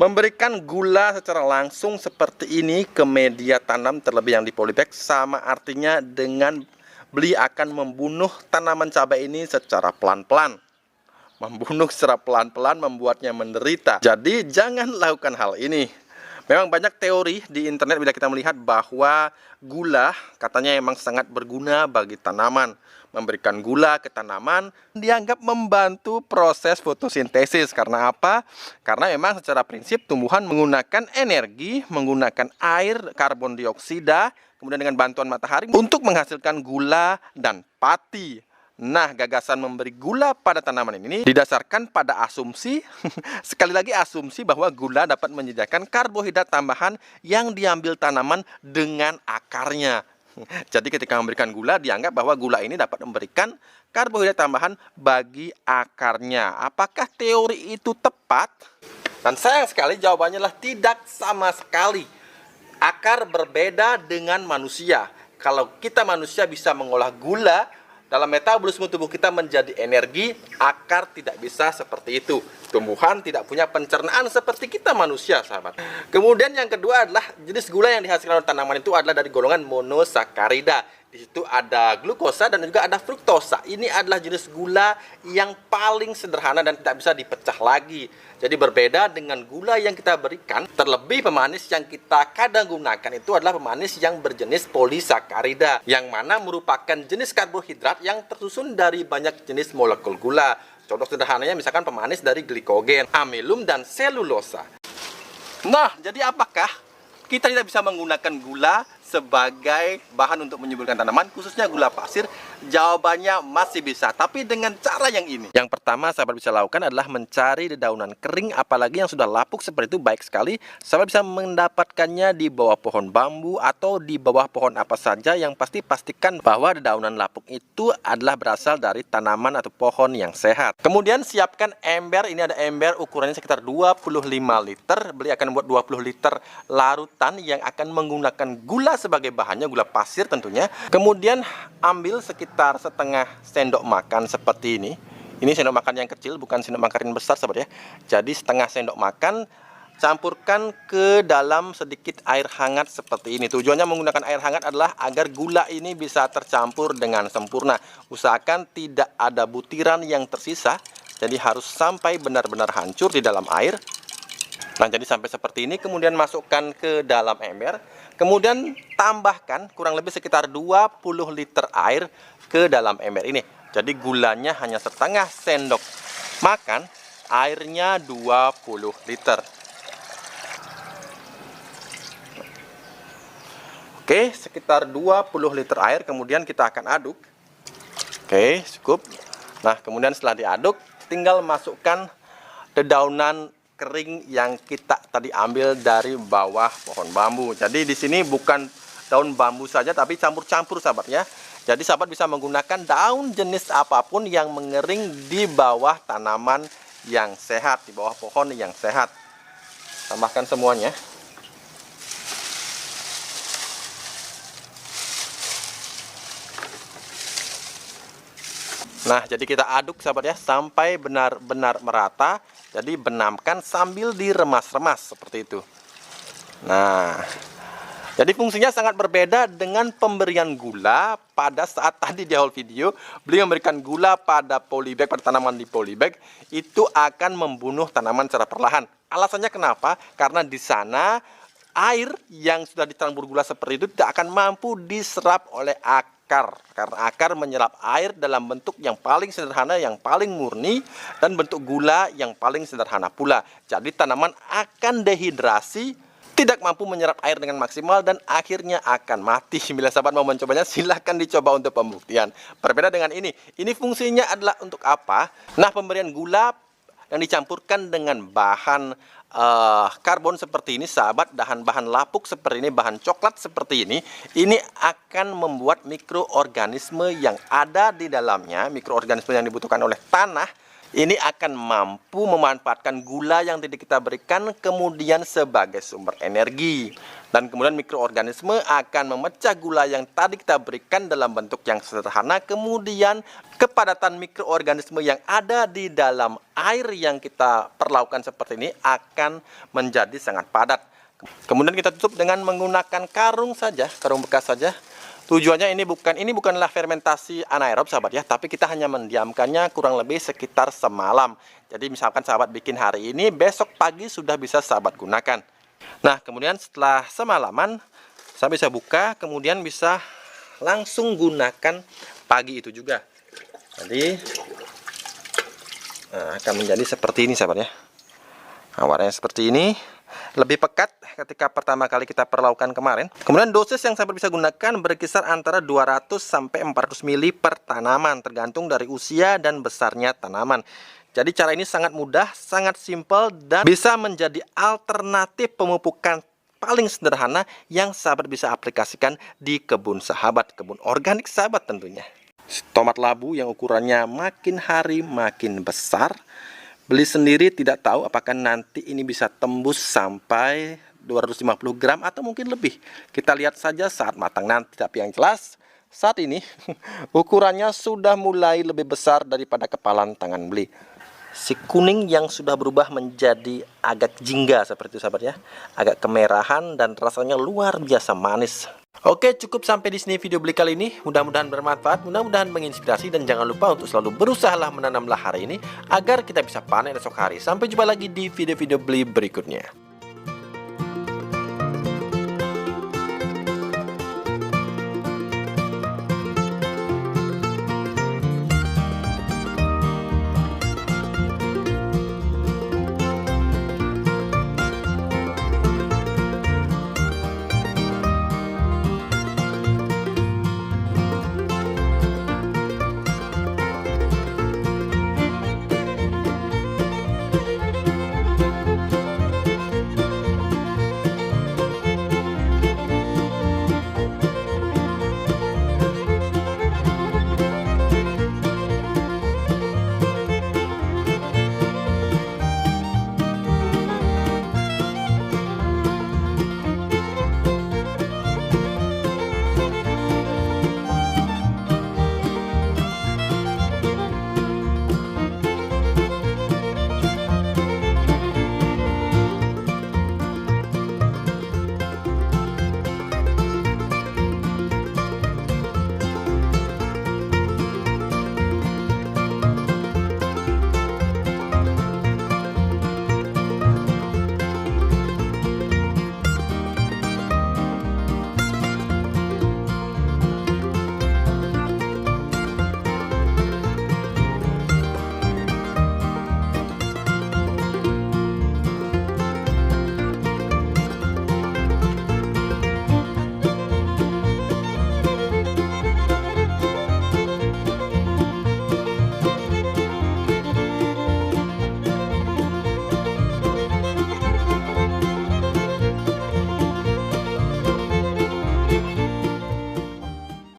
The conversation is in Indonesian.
Memberikan gula secara langsung seperti ini ke media tanam, terlebih yang di polybag, sama artinya dengan beli akan membunuh tanaman cabai ini secara pelan-pelan. Membunuh secara pelan-pelan, membuatnya menderita. Jadi jangan lakukan hal ini. Memang banyak teori di internet bila kita melihat bahwa gula katanya memang sangat berguna bagi tanaman. Memberikan gula ke tanaman dianggap membantu proses fotosintesis. Karena apa? Karena memang secara prinsip tumbuhan menggunakan energi, menggunakan air, karbon dioksida, kemudian dengan bantuan matahari untuk menghasilkan gula dan pati. Nah, gagasan memberi gula pada tanaman ini didasarkan pada asumsi, sekali lagi asumsi bahwa gula dapat menyediakan karbohidrat tambahan yang diambil tanaman dengan akarnya. Jadi ketika memberikan gula, dianggap bahwa gula ini dapat memberikan karbohidrat tambahan bagi akarnya. Apakah teori itu tepat? Dan sayang sekali jawabannya adalah tidak sama sekali. Akar berbeda dengan manusia. Kalau kita manusia bisa mengolah gula dalam metabolisme tubuh kita menjadi energi, akar tidak bisa seperti itu. Tumbuhan tidak punya pencernaan seperti kita manusia, sahabat. Kemudian yang kedua adalah jenis gula yang dihasilkan oleh tanaman itu adalah dari golongan monosakarida. Di situ ada glukosa dan juga ada fruktosa. Ini adalah jenis gula yang paling sederhana dan tidak bisa dipecah lagi. Jadi berbeda dengan gula yang kita berikan, terlebih pemanis yang kita kadang gunakan itu adalah pemanis yang berjenis polisakarida, yang mana merupakan jenis karbohidrat yang tersusun dari banyak jenis molekul gula. Contoh sederhananya misalkan pemanis dari glikogen, amilum, dan selulosa. Nah, jadi apakah kita tidak bisa menggunakan gula sebagai bahan untuk menyuburkan tanaman, khususnya gula pasir? Jawabannya masih bisa, tapi dengan cara yang ini. Yang pertama sahabat bisa lakukan adalah mencari dedaunan kering, apalagi yang sudah lapuk seperti itu, baik sekali. Sahabat bisa mendapatkannya di bawah pohon bambu atau di bawah pohon apa saja. Yang pasti pastikan bahwa dedaunan lapuk itu adalah berasal dari tanaman atau pohon yang sehat. Kemudian siapkan ember. Ini ada ember ukurannya sekitar 25 liter. Beli akan membuat 20 liter larutan yang akan menggunakan gula sebagai bahannya, gula pasir tentunya. Kemudian ambil sekitar setengah sendok makan seperti ini. Ini sendok makan yang kecil, bukan sendok makan yang besar, sahabat ya. Jadi setengah sendok makan, campurkan ke dalam sedikit air hangat seperti ini. Tujuannya menggunakan air hangat adalah agar gula ini bisa tercampur dengan sempurna. Usahakan tidak ada butiran yang tersisa. Jadi harus sampai benar-benar hancur di dalam air. Nah, jadi sampai seperti ini, kemudian masukkan ke dalam ember. Kemudian tambahkan kurang lebih sekitar 20 liter air ke dalam ember ini. Jadi gulanya hanya setengah sendok makan, airnya 20 liter. Oke, sekitar 20 liter air, kemudian kita akan aduk. Oke, cukup. Nah, kemudian setelah diaduk, tinggal masukkan dedaunan kering yang kita tadi ambil dari bawah pohon bambu. Jadi di sini bukan daun bambu saja, tapi campur-campur, sahabat ya. Jadi sahabat bisa menggunakan daun jenis apapun yang mengering di bawah tanaman yang sehat, di bawah pohon yang sehat. Tambahkan semuanya. Nah, jadi kita aduk, sahabat ya, sampai benar-benar merata. Jadi benamkan sambil diremas-remas seperti itu. Nah, jadi fungsinya sangat berbeda dengan pemberian gula pada saat tadi di awal video. Beliau memberikan gula pada polybag, pada tanaman di polybag, itu akan membunuh tanaman secara perlahan. Alasannya kenapa? Karena di sana air yang sudah dicampur gula seperti itu tidak akan mampu diserap oleh akar. Karena akar menyerap air dalam bentuk yang paling sederhana, yang paling murni, dan bentuk gula yang paling sederhana pula. Jadi tanaman akan dehidrasi, tidak mampu menyerap air dengan maksimal, dan akhirnya akan mati. Bila sahabat mau mencobanya, silahkan dicoba untuk pembuktian. Berbeda dengan ini fungsinya adalah untuk apa? Nah, pemberian gula yang dicampurkan dengan bahan karbon seperti ini, sahabat, bahan lapuk seperti ini, bahan coklat seperti ini akan membuat mikroorganisme yang ada di dalamnya, mikroorganisme yang dibutuhkan oleh tanah, Ini akan mampu memanfaatkan gula yang tadi kita berikan kemudian sebagai sumber energi. Dan kemudian mikroorganisme akan memecah gula yang tadi kita berikan dalam bentuk yang sederhana. Kemudian kepadatan mikroorganisme yang ada di dalam air yang kita perlakukan seperti ini akan menjadi sangat padat. Kemudian kita tutup dengan menggunakan karung saja, karung bekas saja. Tujuannya ini bukanlah fermentasi anaerob sahabat ya, tapi kita hanya mendiamkannya kurang lebih sekitar semalam. Jadi misalkan sahabat bikin hari ini, besok pagi sudah bisa sahabat gunakan. Nah, kemudian setelah semalaman, saya bisa buka, kemudian bisa langsung gunakan pagi itu juga. Jadi akan menjadi seperti ini sahabat ya. Nah, warnanya seperti ini. Lebih pekat ketika pertama kali kita perlakukan kemarin. Kemudian dosis yang sahabat bisa gunakan berkisar antara 200 sampai 400 ml per tanaman, tergantung dari usia dan besarnya tanaman. Jadi cara ini sangat mudah, sangat simpel, dan bisa menjadi alternatif pemupukan paling sederhana yang sahabat bisa aplikasikan di kebun sahabat, kebun organik sahabat tentunya. Tomat labu yang ukurannya makin hari makin besar. Beli sendiri tidak tahu apakah nanti ini bisa tembus sampai 250 gram atau mungkin lebih. Kita lihat saja saat matang nanti. Tapi yang jelas saat ini ukurannya sudah mulai lebih besar daripada kepalan tangan beli. Si kuning yang sudah berubah menjadi agak jingga seperti itu sahabat ya. Agak kemerahan dan rasanya luar biasa manis. Oke, cukup sampai di sini video beli kali ini. Mudah-mudahan bermanfaat, mudah-mudahan menginspirasi, dan jangan lupa untuk selalu berusahalah menanamlah hari ini agar kita bisa panen esok hari. Sampai jumpa lagi di video-video beli berikutnya.